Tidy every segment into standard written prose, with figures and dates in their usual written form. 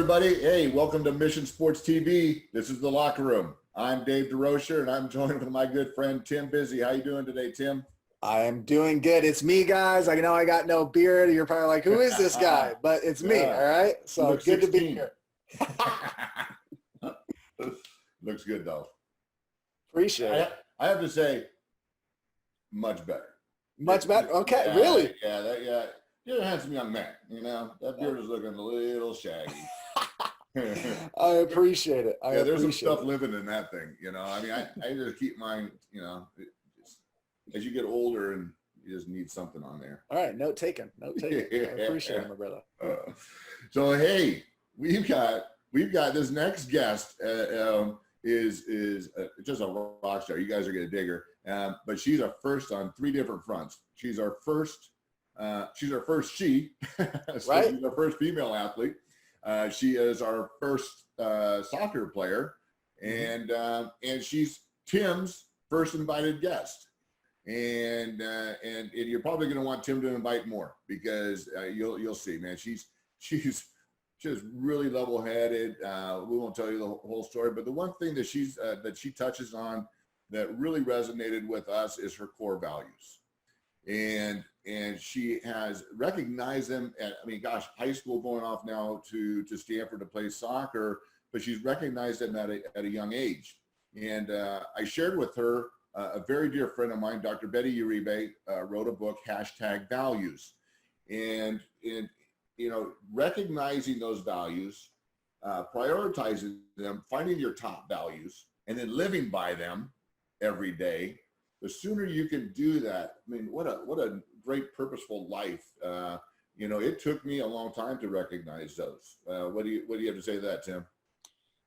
everybody. Hey, welcome to Mission Sports TV. This is The Locker Room. I'm Dave DeRocher, and I'm joined with my good friend, Tim Busy. How you doing today, Tim? I am doing good. It's me, guys. I know I got no beard. You're probably like, who is this guy? But it's me, all right? So good 16. to be here. Looks good, though. Appreciate it. I have to say, much better. Much better? Okay, yeah, really? Yeah. You're a handsome young man, you know. That beard is looking a little shaggy. I appreciate it. There's some stuff living in that thing, you know. I mean, I just keep mine, you know, as you get older and you just need something on there. All right, note taken. Note taken. I appreciate it, my brother. So hey, we've got this next guest is just a rock star. You guys are gonna dig her, but she's our first on three different fronts. She's our first. So she's our first female athlete. She is our first soccer player, and she's Tim's first invited guest. And you're probably going to want Tim to invite more because you'll see, man. She's just really level-headed. We won't tell you the whole story, but the one thing that she touches on that really resonated with us is her core values. And she has recognized them at, I mean, gosh, high school, going off now to Stanford to play soccer, but she's recognized them at a young age. And I shared with her, a very dear friend of mine, Dr. Betty Uribe, wrote a book, #Values. And you know, recognizing those values, prioritizing them, finding your top values, and then living by them every day. The sooner you can do that, I mean, what a great purposeful life. You know, it took me a long time to recognize those. What do you have to say to that, Tim?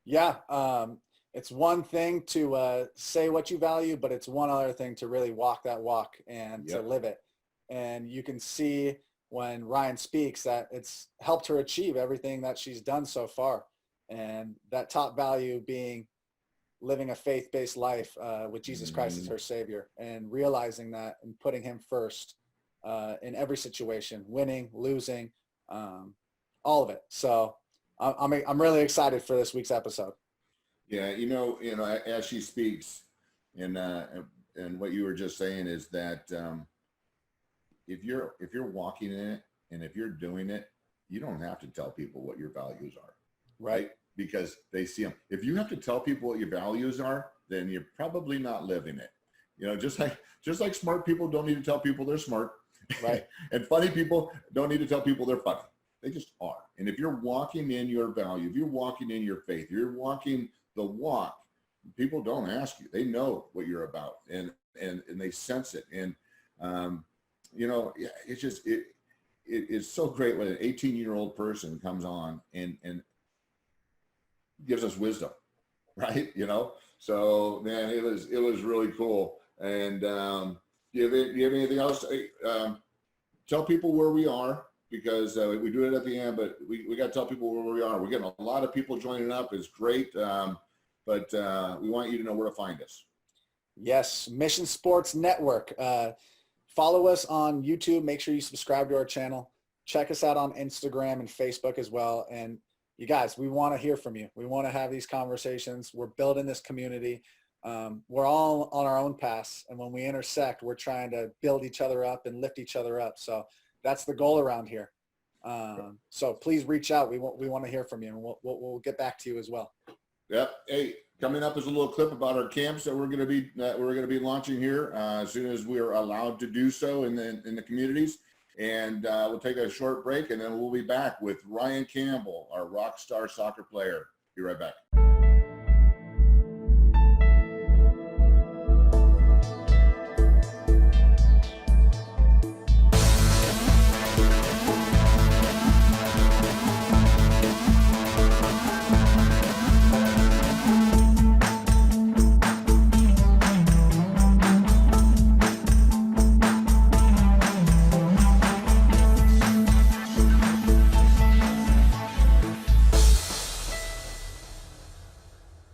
Yeah, it's one thing to say what you value, but it's one other thing to really walk that walk and to live it. And you can see when Ryan speaks that it's helped her achieve everything that she's done so far. And that top value being living a faith-based life with Jesus Christ as her savior, and realizing that and putting him first in every situation, winning, losing, all of it. So I'm really excited for this week's episode. Yeah, you know, as she speaks, and what you were just saying is that if you're walking in it and if you're doing it, you don't have to tell people what your values are, right? Because they see them. If you have to tell people what your values are, then you're probably not living it. You know, just like smart people don't need to tell people they're smart, right? And funny people don't need to tell people they're funny. They just are. And if you're walking in your value, if you're walking in your faith, you're walking the walk, people don't ask you. They know what you're about, and they sense it. And you know, it's just it's so great when an 18-year-old person comes on and gives us wisdom, right? You know, so man, it was really cool. And do you have anything else? Tell people where we are, because we do it at the end, but we got to tell people where we are. We're getting a lot of people joining up. It's great, but we want you to know where to find us. Yes, Mission Sports Network. Follow us on YouTube. Make sure you subscribe to our channel. Check us out on Instagram and Facebook as well. And you guys, we want to hear from you. We want to have these conversations. We're building this community. We're all on our own paths. And when we intersect, we're trying to build each other up and lift each other up. So that's the goal around here. So please reach out. We want to hear from you, and we'll get back to you as well. Yep. Hey, coming up is a little clip about our camps that we're going to be launching here as soon as we are allowed to do so in the communities. And we'll take a short break, and then we'll be back with Ryan Campbell, our rock star soccer player. Be right back.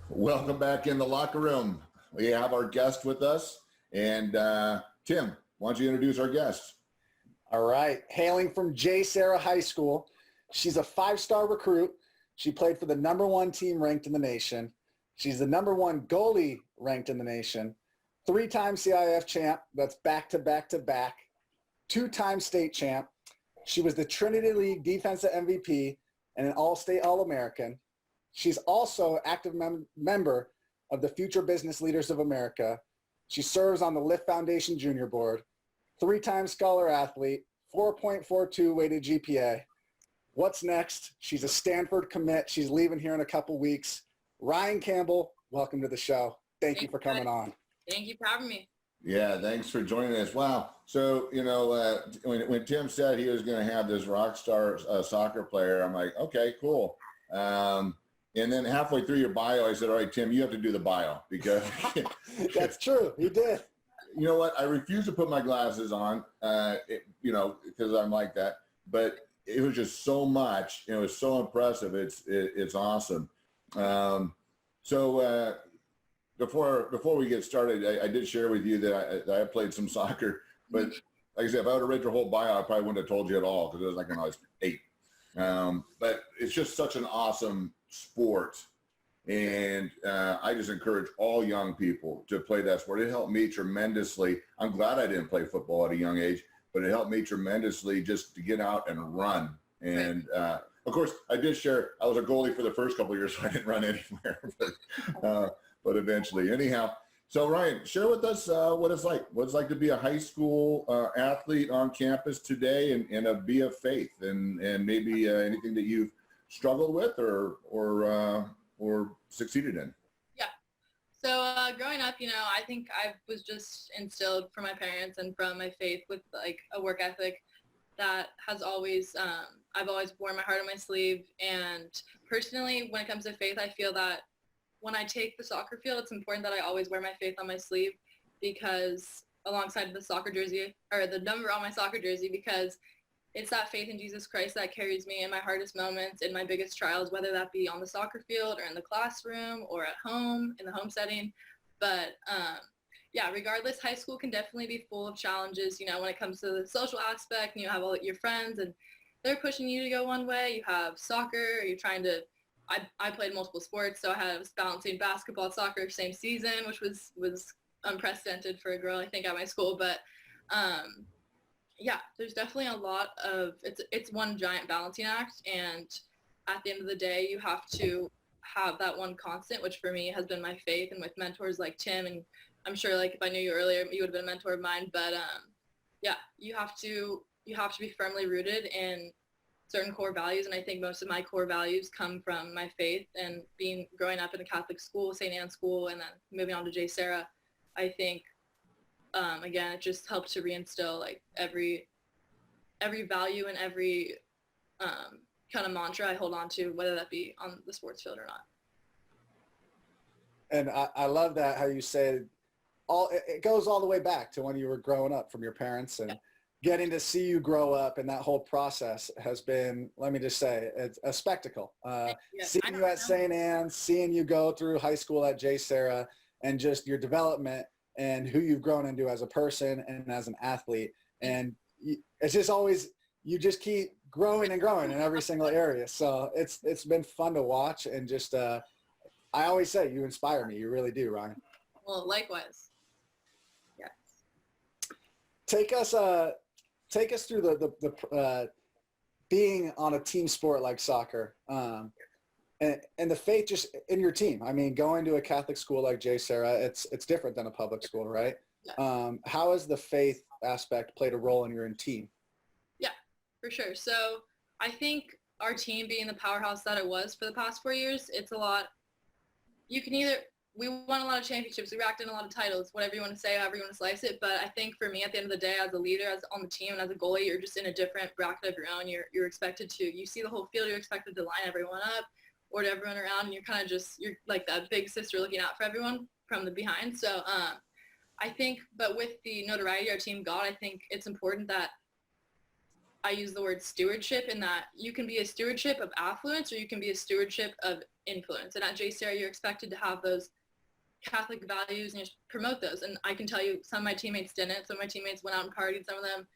Welcome back in the locker room. We have our guest with us, and Tim, why don't you introduce our guest? All right. Hailing from JSerra High School, she's a 5-star recruit. She played for the #1 team ranked in the nation. She's the #1 goalie ranked in the nation. 3-time CIF champ. That's back-to-back-to-back. 2-time state champ. She was the Trinity League defensive MVP and an All-State All-American. She's also active member of the Future Business Leaders of America. She serves on the Lift Foundation Junior Board. 3-time scholar athlete. 4.42 weighted GPA. What's next? She's a Stanford commit. She's leaving here in a couple weeks. Ryan Campbell, welcome to the show. Thank you for coming on. Thank you for having me. Yeah, thanks for joining us. Wow. So, when Tim said he was going to have this rock star soccer player, I'm like, okay, cool. And then halfway through your bio, I said, all right, Tim, you have to do the bio because That's true. He did. You know what? I refuse to put my glasses on, because I'm like that. But it was just so much. It was so impressive. It's awesome. Before we get started, I did share with you that I played some soccer. But like I said, if I would have read your whole bio, I probably wouldn't have told you at all because it was like when I was 8. But it's just such an awesome sport. And I just encourage all young people to play that sport. It helped me tremendously. I'm glad I didn't play football at a young age, but it helped me tremendously just to get out and run. And of course, I did share, I was a goalie for the first couple of years, so I didn't run anywhere. But eventually. Anyhow, so Ryan, share with us what it's like to be a high school athlete on campus today and be of faith and maybe anything that you've struggled with or succeeded in. Yeah. So growing up, I think I was just instilled from my parents and from my faith with like a work ethic that has always, I've always worn my heart on my sleeve. And personally, when it comes to faith, I feel that when I take the soccer field, it's important that I always wear my faith on my sleeve because alongside the soccer jersey or the number on my soccer jersey, because it's that faith in Jesus Christ that carries me in my hardest moments, in my biggest trials, whether that be on the soccer field or in the classroom or at home, in the home setting. But regardless, high school can definitely be full of challenges, when it comes to the social aspect. You have all your friends and they're pushing you to go one way. You have soccer, you're trying to, I played multiple sports, so I was balancing basketball, soccer, same season, which was unprecedented for a girl, I think, at my school. But there's definitely a lot of, it's one giant balancing act. And at the end of the day, you have to have that one constant, which for me has been my faith, and with mentors like Tim, and I'm sure like if I knew you earlier, you would have been a mentor of mine. But you have to be firmly rooted in certain core values. And I think most of my core values come from my faith and growing up in a Catholic school, St. Anne's school, and then moving on to JSerra. I think again, it just helps to reinstill like every value and every kind of mantra I hold on to, whether that be on the sports field or not. And I love that, how you said it goes all the way back to when you were growing up from your parents, and getting to see you grow up, and that whole process has been, let me just say, it's a spectacle. Seeing you at St. Anne's, seeing you go through high school at JSerra, and just your development and who you've grown into as a person and as an athlete. And it's just always, you just keep growing and growing in every single area. So it's been fun to watch, and just, I always say you inspire me. You really do, Ryan. Well, likewise. Yes. Take us through the being on a team sport like soccer, and the faith just in your team. I mean, going to a Catholic school like JSerra, it's different than a public school, right? Yeah. How has the faith aspect played a role in your team? Yeah, for sure. So I think our team being the powerhouse that it was for the past 4 years, it's a lot. We won a lot of championships, we racked in a lot of titles, whatever you want to say, however you want to slice it. But I think for me, at the end of the day, as a leader, as on the team, and as a goalie, you're just in a different bracket of your own. You're expected to, you see the whole field, you're expected to line everyone up, or to everyone around, and you're kind of just, you're like that big sister looking out for everyone from the behind. So I think, but with the notoriety our team got, I think it's important that I use the word stewardship, in that you can be a stewardship of affluence, or you can be a stewardship of influence. And at JSerra, you're expected to have those Catholic values and just promote those. And I can tell you, some of my teammates didn't. Some of my teammates went out and partied. Some of them,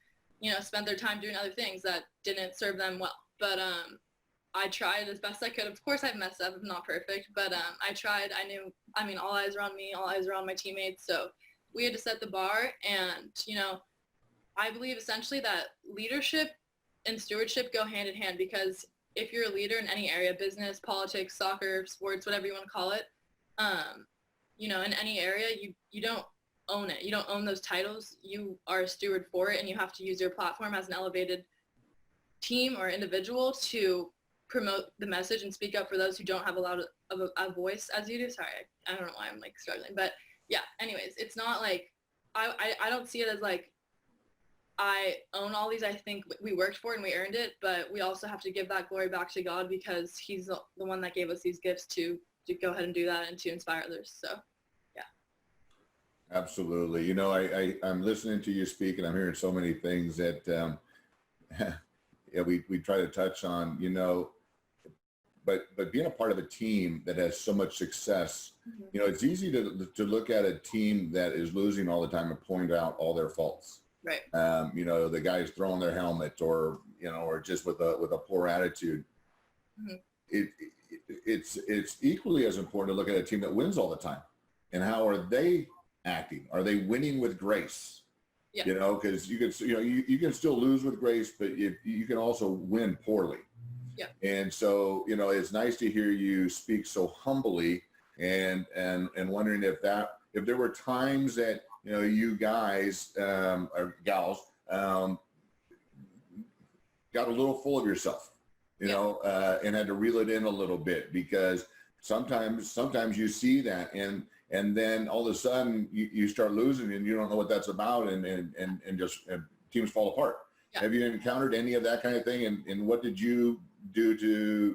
spent their time doing other things that didn't serve them well. But I tried as best I could. Of course, I've messed up. I'm not perfect, but I tried. I mean, all eyes are on me. All eyes are on my teammates. So we had to set the bar. And, you know, I believe essentially that leadership and stewardship go hand in hand, because if you're a leader in any area, business, politics, soccer, sports, whatever you want to call it, you know, in any area, you don't own it. You don't own those titles. You are a steward for it, and you have to use your platform as an elevated team or individual to promote the message and speak up for those who don't have a lot of a voice as you do. Sorry, I don't know why I'm like struggling, but yeah, anyways, it's not like, I don't see it as like I own all these. I think we worked for it and we earned it, but we also have to give that glory back to God, because he's the one that gave us these gifts to go ahead and do that and to inspire others. So yeah. Absolutely. You know, I'm listening to you speak, and I'm hearing so many things that yeah, we try to touch on, you know, but being a part of a team that has so much success, you know, it's easy to look at a team that is losing all the time and point out all their faults. Right. You know, the guys throwing their helmet, or, you know, or just with a poor attitude. It's equally as important to look at a team that wins all the time, and how are they acting? Are they winning with grace? Yeah. You know, because you can still lose with grace, but you can also win poorly. Yeah. And so, you know, it's nice to hear you speak so humbly, and wondering if there were times that, you know, you guys or gals got a little full of yourself, you know, and had to reel it in a little bit, because sometimes you see that, and then all of a sudden you start losing, and you don't know what that's about, and just teams fall apart. Yeah. Have you encountered any of that kind of thing, and what did you do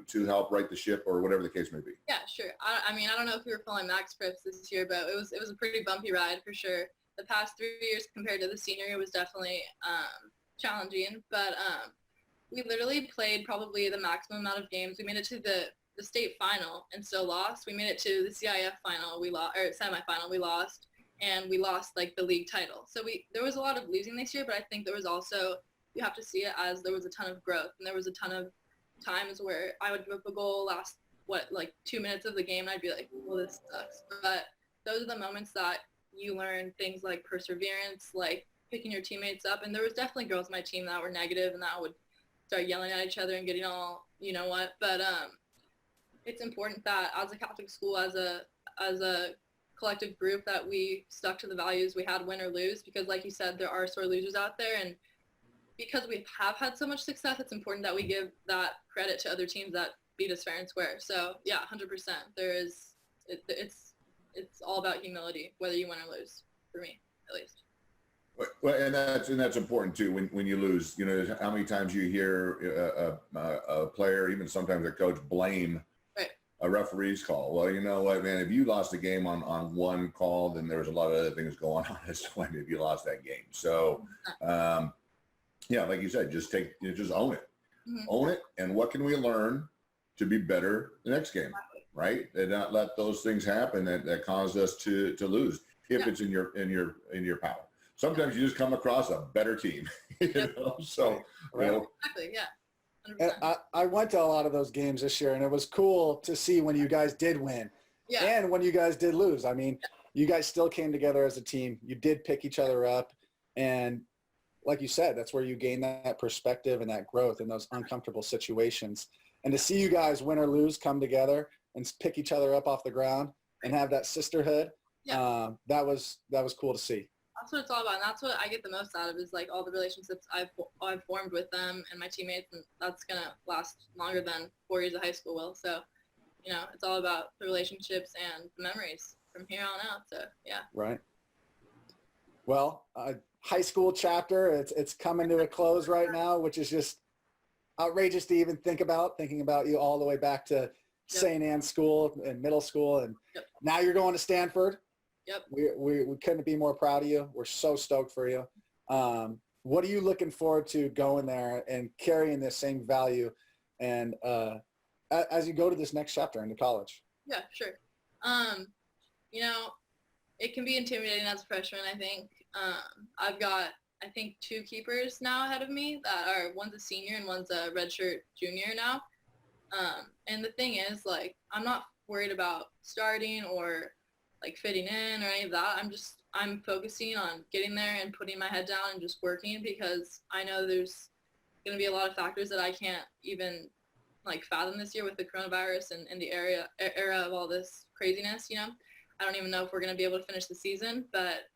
to help right the ship, or whatever the case may be? Yeah, sure. I mean, I don't know if we were following Max Cripps this year, but it was a pretty bumpy ride for sure. The past 3 years compared to the senior year was definitely challenging, but we literally played probably the maximum amount of games. We made it to the state final and still lost. We made it to the CIF final, we lost, or semifinal, we lost, and we lost like the league title. So there was a lot of losing this year, but I think there was also, you have to see it as there was a ton of growth, and there was a ton of times where I would give up a goal last, like 2 minutes of the game, and I'd be like, well, this sucks. But those are the moments that you learn things like perseverance, like picking your teammates up. And there was definitely girls on my team that were negative and that would start yelling at each other and getting all, you know what. But it's important that as a Catholic school, as a collective group, that we stuck to the values we had, win or lose, because like you said, there are sore losers out there. And because we have had so much success, it's important that we give that credit to other teams that beat us fair and square. So yeah, 100%. It's all about humility, whether you win or lose, for me, at least. Well, and that's important too. When you lose, you know, how many times you hear a player, even sometimes a coach, blame a referee's call. Well, you know what, man, if you lost a game on one call, then there was a lot of other things going on as well if you lost that game. So, yeah, like you said, just own it. Own it. And what can we learn to be better the next game? Right? And not let those things happen that caused us to lose, if it's in your power. Sometimes you just come across a better team. You know? So, you know, exactly, yeah. And I went to a lot of those games this year, and it was cool to see when you guys did win, and when you guys did lose. I mean, you guys still came together as a team. You did pick each other up, and like you said, that's where you gain that perspective and that growth in those uncomfortable situations. And to see you guys win or lose, come together and pick each other up off the ground and have that sisterhood, that was cool to see. That's what it's all about, and that's what I get the most out of, is like all the relationships I've formed with them and my teammates, and that's gonna last longer than 4 years of high school will. So, you know, it's all about the relationships and the memories from here on out. So yeah. Right. Well, high school chapter, it's coming to a close right now, which is just outrageous to even thinking about you all the way back to St. Anne's School and middle school, and now you're going to Stanford. Yep. We couldn't be more proud of you. We're so stoked for you. What are you looking forward to going there and carrying this same value, and as you go to this next chapter into college? Yeah, sure. You know, it can be intimidating as a freshman, I think. I've got, I think, 2 keepers now ahead of me that are, one's a senior and one's a redshirt junior now. And the thing is, like, I'm not worried about starting or like fitting in or any of that. I'm focusing on getting there and putting my head down and just working, because I know there's going to be a lot of factors that I can't even like fathom this year with the coronavirus and the era of all this craziness. I don't even know if we're going to be able to finish the season, but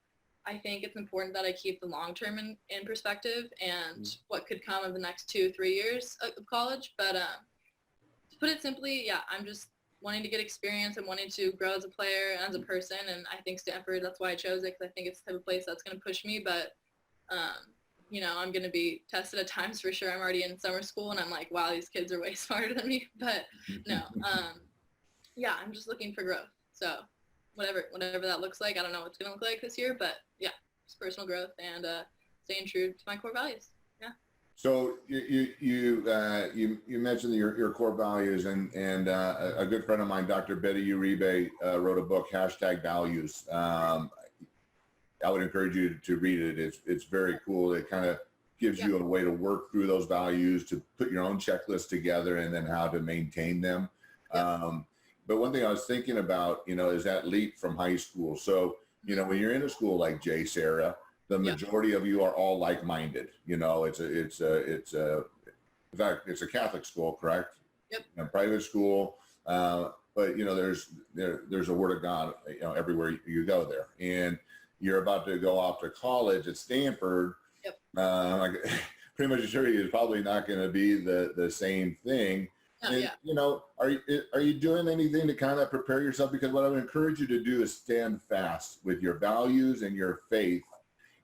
I think it's important that I keep the long term in perspective and what could come of the next 2-3 years of college. But to put it simply, yeah, I'm just wanting to get experience and wanting to grow as a player and as a person. And I think Stanford, that's why I chose it, because I think it's the type of place that's going to push me. But, I'm going to be tested at times for sure. I'm already in summer school and I'm like, wow, these kids are way smarter than me. But no, yeah, I'm just looking for growth. So whatever that looks like, I don't know what it's going to look like this year, but yeah, just personal growth and staying true to my core values. Yeah. So you mentioned your core values, and a good friend of mine, Dr. Betty Uribe, wrote a book, #Values. I would encourage you to read it. It's very cool. It kind of gives you a way to work through those values, to put your own checklist together, and then how to maintain them. But one thing I was thinking about, is that leap from high school. So, when you're in a school like JSerra, the majority of you are all like-minded. In fact, it's a Catholic school, correct? Yep. A private school, but there's a word of God, everywhere you go there. And you're about to go off to college at Stanford. Yep. Pretty much sure it's probably not going to be the same thing. And, are you doing anything to kind of prepare yourself? Because what I would encourage you to do is stand fast with your values and your faith.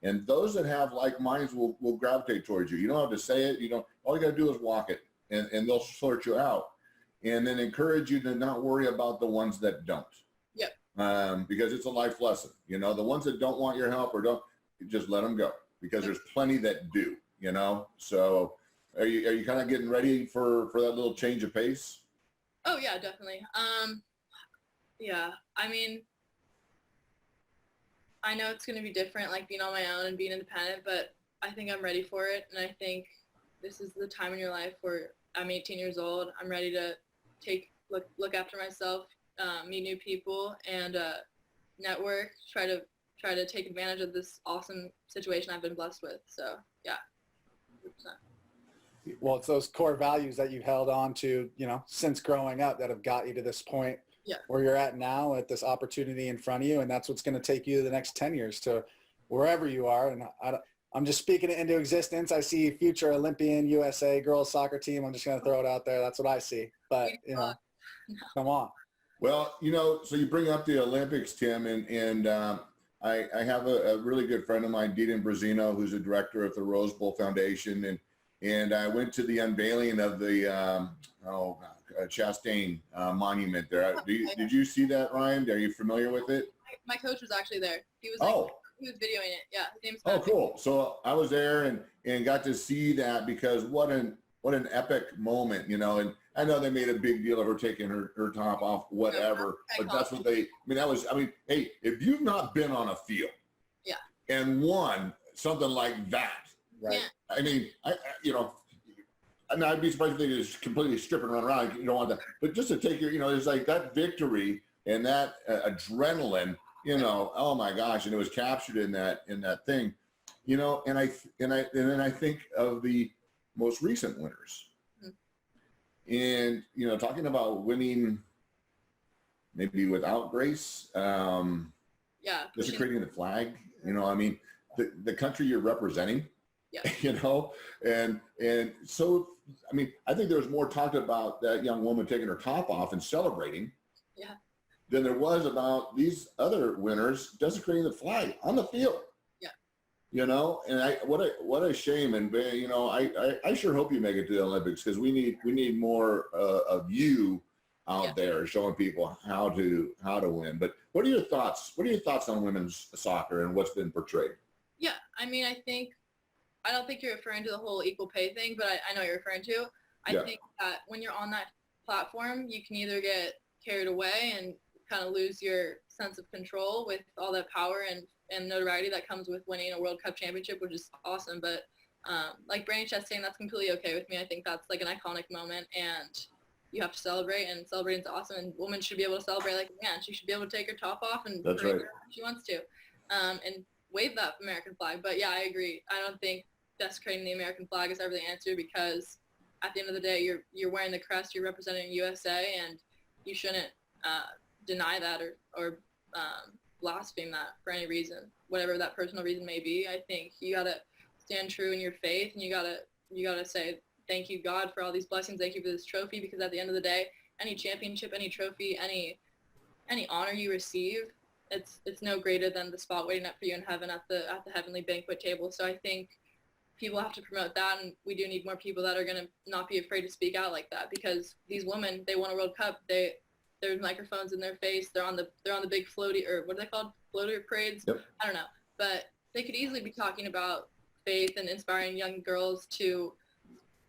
And those that have like minds will gravitate towards you. You don't have to say it. All you got to do is walk it, and they'll sort you out. And then encourage you to not worry about the ones that don't. Yep. Because it's a life lesson. The ones that don't want your help or don't, just let them go, because there's plenty that do. So are you kind of getting ready for that little change of pace? Oh yeah, definitely. Yeah, I mean, I know it's going to be different, like being on my own and being independent, but I think I'm ready for it. And I think this is the time in your life where I'm 18 years old. I'm ready to look after myself, meet new people, and network, try to take advantage of this awesome situation I've been blessed with. So yeah, 100%. Well, it's those core values that you've held on to, since growing up, that have got you to this point where you're at now, at this opportunity in front of you. And that's what's going to take you the next 10 years to wherever you are. And I'm just speaking it into existence. I see future Olympian USA girls soccer team. I'm just going to throw it out there. That's what I see. But, come on. Well, so you bring up the Olympics, Tim, and I have a really good friend of mine, Dean Brazino, who's a director of the Rose Bowl Foundation. And I went to the unveiling of the Chastain monument there. Did you see that, Ryan? Are you familiar with it? My coach was actually there. He was he was videoing it. Yeah, his name's Patrick. Oh, cool. So I was there and got to see that, because what an epic moment, and I know they made a big deal of her taking her top off, whatever, but that's what hey, if you've not been on a field and won something like that, right? I mean, I'd be surprised if they just completely strip and run around. You don't want that. But just to take it's like that victory and that adrenaline, oh my gosh. And it was captured in that thing, and then I think of the most recent winners. And, talking about winning maybe without grace, desecrating the flag, the country you're representing. And so, I think there was more talked about that young woman taking her top off and celebrating than there was about these other winners desecrating the flag on the field. And what a shame. And, I sure hope you make it to the Olympics, because we need more of you out there showing people how to win. But what are your thoughts? What are your thoughts on women's soccer and what's been portrayed? Yeah, I don't think you're referring to the whole equal pay thing, but I know what you're referring to. I think that when you're on that platform, you can either get carried away and kind of lose your sense of control with all that power and notoriety that comes with winning a World Cup championship, which is awesome. But like Brandon Chastain, that's completely okay with me. I think that's like an iconic moment. And, you have to celebrate, and celebrating's awesome. And women should be able to celebrate like a man. She should be able to take her top off and That's parade right. around if she wants to, and wave that American flag. But yeah, I agree. I don't think desecrating the American flag is ever the answer, because at the end of the day, you're wearing the crest, you're representing USA, and you shouldn't deny that or blaspheme that for any reason, whatever that personal reason may be. I think you gotta stand true in your faith, and you gotta say thank you, God, for all these blessings. Thank you for this trophy, because at the end of the day, any championship, any trophy, any honor you receive, it's no greater than the spot waiting up for you in heaven at the heavenly banquet table. So I think people have to promote that, and we do need more people that are going to not be afraid to speak out like that, because these women, they won a World Cup. There's microphones in their face. They're on the big floaty, or what are they called? Floater parades? Yep. I don't know. But they could easily be talking about faith and inspiring young girls to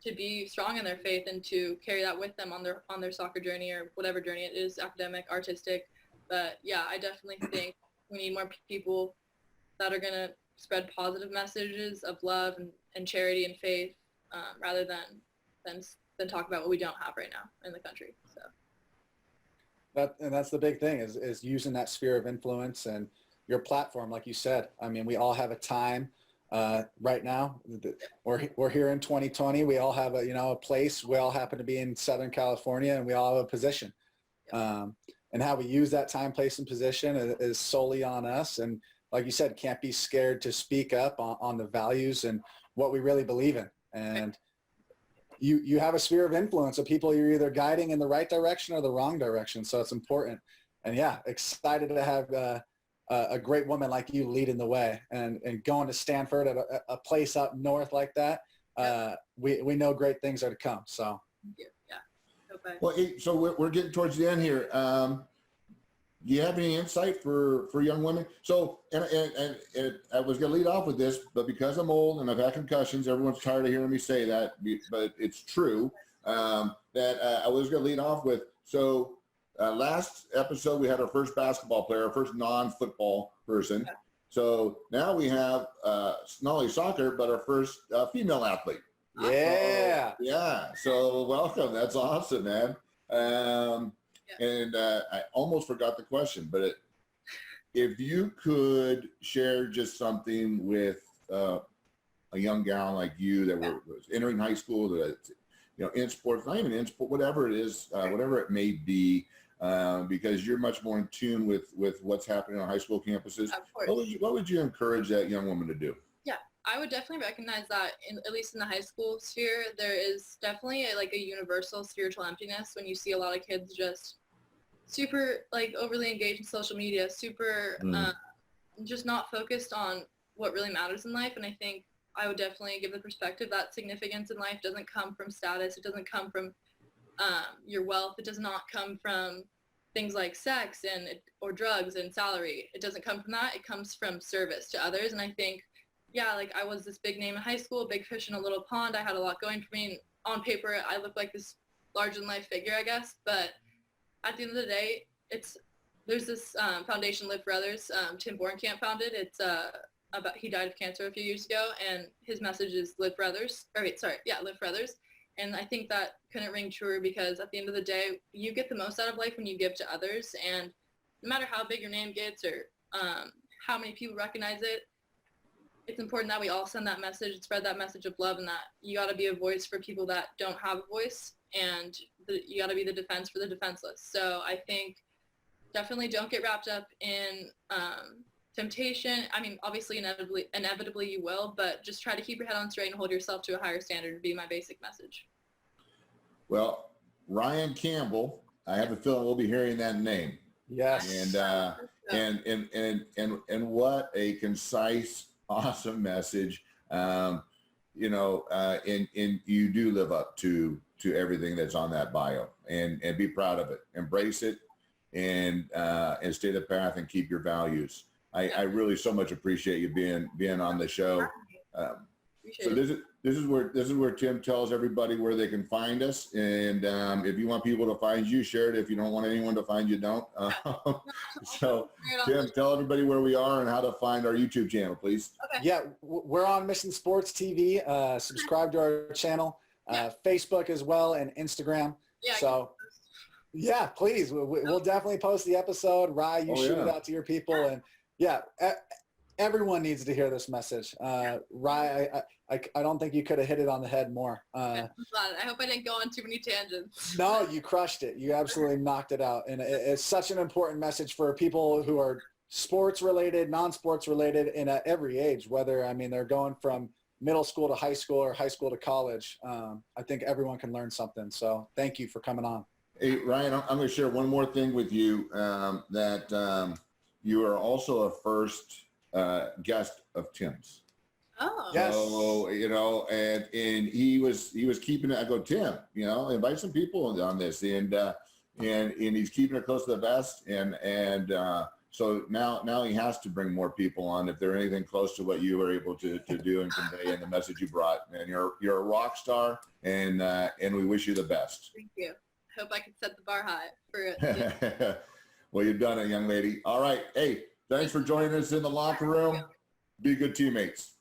be strong in their faith and to carry that with them on their soccer journey or whatever journey it is, academic, artistic. But yeah, I definitely think we need more people that are going to spread positive messages of love and charity and faith, rather than talk about what we don't have right now in the country. So that's the big thing is using that sphere of influence and your platform, like you said. I mean, we all have a time right now. We're here in 2020. We all have a place. We all happen to be in Southern California, and we all have a position. And how we use that time, place, and position is solely on us. And like you said, can't be scared to speak up on the values and what we really believe in. And you have a sphere of influence of people you're either guiding in the right direction or the wrong direction. So it's important. And yeah, excited to have a great woman like you leading the way, and going to Stanford at a place up north like that. We know great things are to come. So. Thank you. Yeah. Okay. Well, so we're getting towards the end here. Do you have any insight for young women? So, and I was going to lead off with this, but because I'm old and I've had concussions, everyone's tired of hearing me say that, but it's true, that I was going to lead off with. So last episode, we had our first basketball player, our first non-football person. Okay. So now we have not only soccer, but our first female athlete. Yeah. Yeah. So welcome. That's awesome, man. And I almost forgot the question, but if you could share just something with a young gal like you that was entering high school, that in sports, not even in sport, whatever it is, whatever it may be, because you're much more in tune with what's happening on high school campuses. Of course. What would you encourage that young woman to do? Yeah, I would definitely recognize that at least in the high school sphere, there is definitely a universal spiritual emptiness when you see a lot of kids just super overly engaged in social media, super just not focused on what really matters in life. And I think I would definitely give the perspective that significance in life doesn't come from status. It doesn't come from your wealth. It does not come from things like sex or drugs and salary. It doesn't come from that. It comes from service to others. And I think, I was this big name in high school, big fish in a little pond. I had a lot going for me. And on paper, I looked like this larger-than-life figure, I guess. But at the end of the day, there's this foundation, Live for Others. Tim Bornkamp founded. It's he died of cancer a few years ago, and his message is Live for Others. Live for Others. And I think that couldn't ring truer, because at the end of the day, you get the most out of life when you give to others. And no matter how big your name gets or how many people recognize it, it's important that we all send that message and spread that message of love, and that you got to be a voice for people that don't have a voice, and you got to be the defense for the defenseless. So I think definitely don't get wrapped up in temptation. I mean, obviously, inevitably you will, but just try to keep your head on straight and hold yourself to a higher standard would be my basic message. Well, Ryan Campbell, I have a feeling we'll be hearing that name. Yes. And what a concise, awesome message. And you do live up to everything that's on that bio, and be proud of it, embrace it, and stay the path and keep your values. I really so much appreciate you being on the show. So this is where Tim tells everybody where they can find us, and if you want people to find you, share it. If you don't want anyone to find you, don't. So Tim, tell everybody where we are and how to find our YouTube channel, please. Okay. Yeah, we're on Mission Sports TV. Subscribe to our channel, Facebook as well, and Instagram. Yeah, so Yeah, please. We'll definitely post the episode. Rye, you shoot it out to your people. And yeah, everyone needs to hear this message. Rye, I don't think you could have hit it on the head more. I hope I didn't go on too many tangents. No, you crushed it. You absolutely knocked it out. And it's such an important message for people who are sports related, non-sports related, and at every age, whether, I mean, they're going from middle school to high school or high school to college. I think everyone can learn something. So thank you for coming on. Hey, Ryan, I'm going to share one more thing with you, that you are also a first guest of Tim's. Oh. Yes. So, you know, and he was keeping it. I go, Tim, you know, invite some people on this, and he's keeping it close to the vest, and so now he has to bring more people on if they're anything close to what you were able to do and convey and the message you brought. And you're a rock star, and we wish you the best. Thank you. Hope I can set the bar high for it. Well, you've done it, young lady. All right. Hey, thanks for joining us in the locker room. Be good teammates.